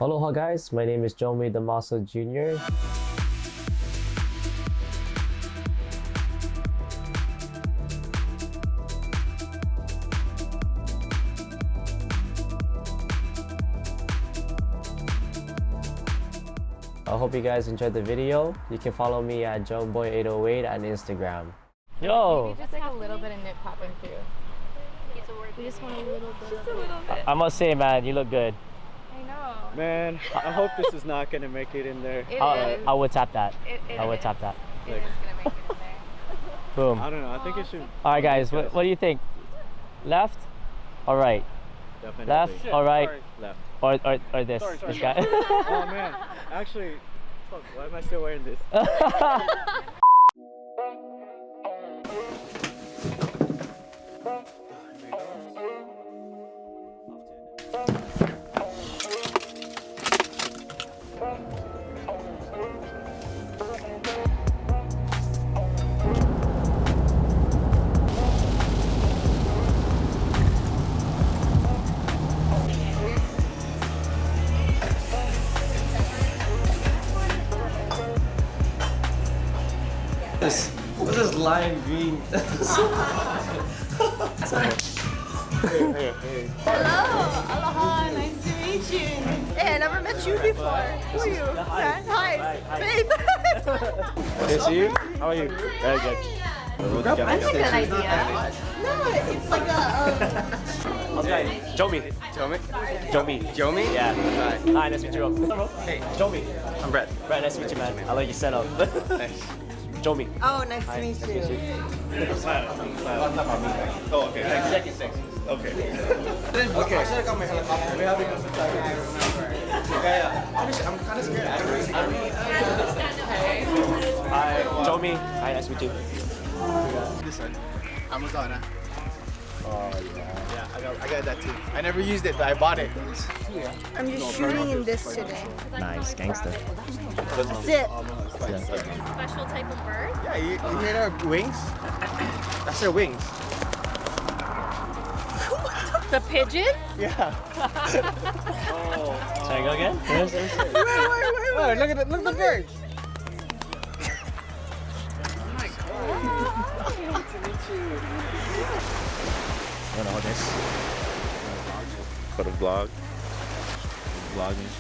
Aloha guys, my name is Joemy the Muscle Jr. I hope you guys enjoyed the video. You can follow me at JoeBoy808 on Instagram. Yo! Maybe just like a little bit of nip popping through. We just want a little bit. Just a little bit. I must say, man, you look good. I know. Man, I hope this is not gonna make it in there. I would tap that. It I would is. tap that. It is gonna make it in there. Boom. I don't know. I think it should. All right, guys. What do you think? Left or right? Definitely. Left or right? Left. Or this? Sorry. This guy. Oh man, actually, fuck. Why am I still wearing this? What's this lime green? Hello, aloha, nice to meet you. Hey, I never met you before. Who are you? Hi, babe. Hey, see you? How are you? Very good. That's a good idea. No, it's like a. Okay, Joemy. Joemy? Yeah. Hi, nice to meet you. Hey, Joemy. I'm Brett. Brett, nice to meet you, man. I like your setup. Nice. Joemy. Oh, nice to meet you. Oh, okay. Thanks. Okay. Okay. I should have got my helicopter. We have to go sometime. I remember. Yeah. Obviously, I'm kind of scared. Hi, Joemy. Hi, nice to meet you. This one. Amazon, huh? Oh, yeah. Yeah, I got that too. I never used it, but I bought it. I'm just shooting in this today. Nice, gangster. That's it. Special type of bird. Yeah, you hear their wings? That's their wings. The pigeon? Yeah. Should I go again? Wait. Look at the bird. You wanna hold this? For the vlog. Vlogging.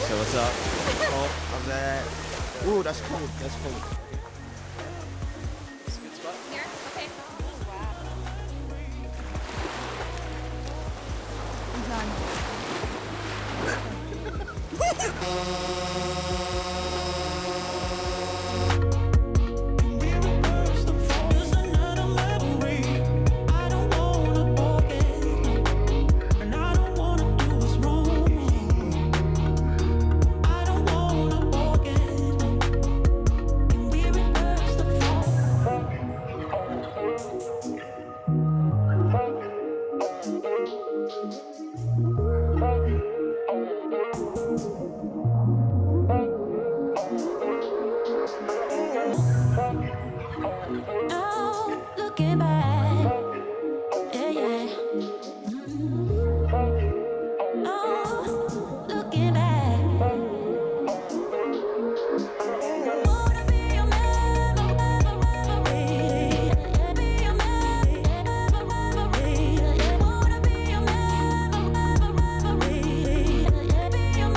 So what's up? Oh, of that. Ooh, that's cool. That's cool. Here? Okay. Now looking back, yeah. Now looking back, wanna be your memory, be your memory, wanna be your memory, be your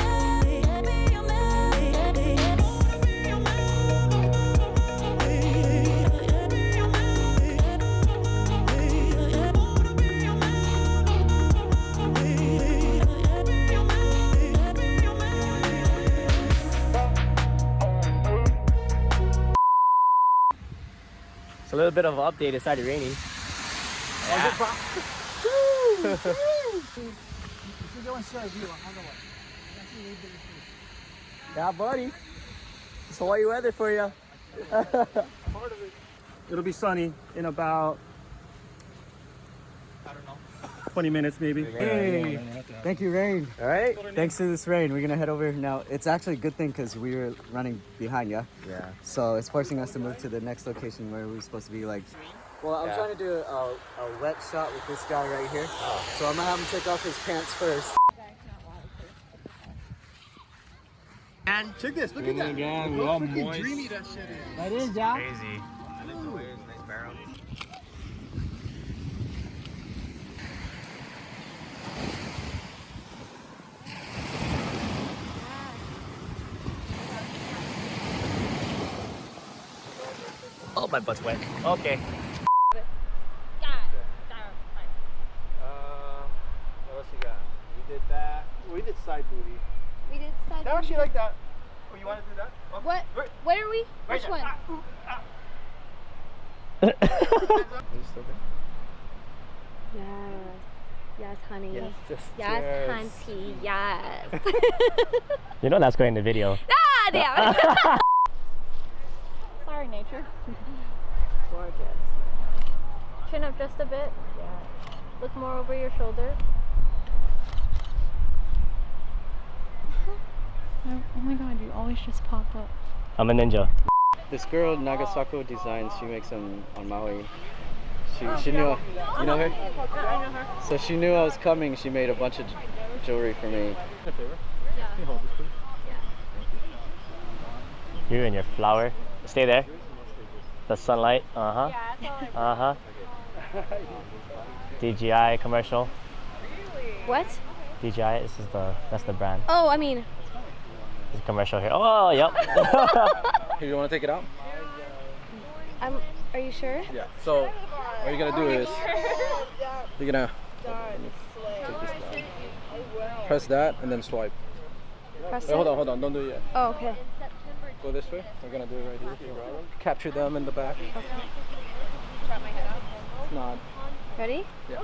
It's a little bit of an update. It started raining. Yeah, buddy. It's Hawaii weather for you. It'll be sunny in about 20 minutes maybe. Hey, thank you, rain. All right. Thanks to this rain, we're gonna head over now. It's actually a good thing because we were running behind, yeah? Yeah. So it's forcing us to move to the next location where we're supposed to be like. Well, I'm trying to do a wet shot with this guy right here. So I'm gonna have him take off his pants first. Check this. Look at that. Again, Look how freaking dreamy that shit is. That is, yeah. Crazy. Nice barrel. Oh, my butt's wet. Okay. What else you got? We did that. We did side booty. We did side. I actually like that. Oh, you want to do that? Okay. What? Wait. What are we? Which one? Are you still there? Yes. Yes, honey. Yes, Yes, hunty. Yes. You know that's going in the video. Ah, damn it. Sorry, nature. Gorgeous. Chin up just a bit. Yeah. Look more over your shoulder. Oh my god, you always just pop up. I'm a ninja. This girl, Nagasako Designs, she makes them on Maui. She knew, you know her? I know her. So she knew I was coming. She made a bunch of jewelry for me. Yeah. You and your flower. Stay there. The sunlight. Uh-huh. Yeah, that's all I Uh-huh. DJI commercial. What? DJI, that's the brand. Oh, I mean. There's a commercial here. Oh, yep. Here, you want to take it out? Are you sure? Yeah. So, what you're gonna do is you're gonna take this down. Press that and then swipe. Press Wait, it? hold on, don't do it yet. Oh, okay. Go this way. We're gonna do it right here. Capture them in the back. It's not. Ready? Yeah.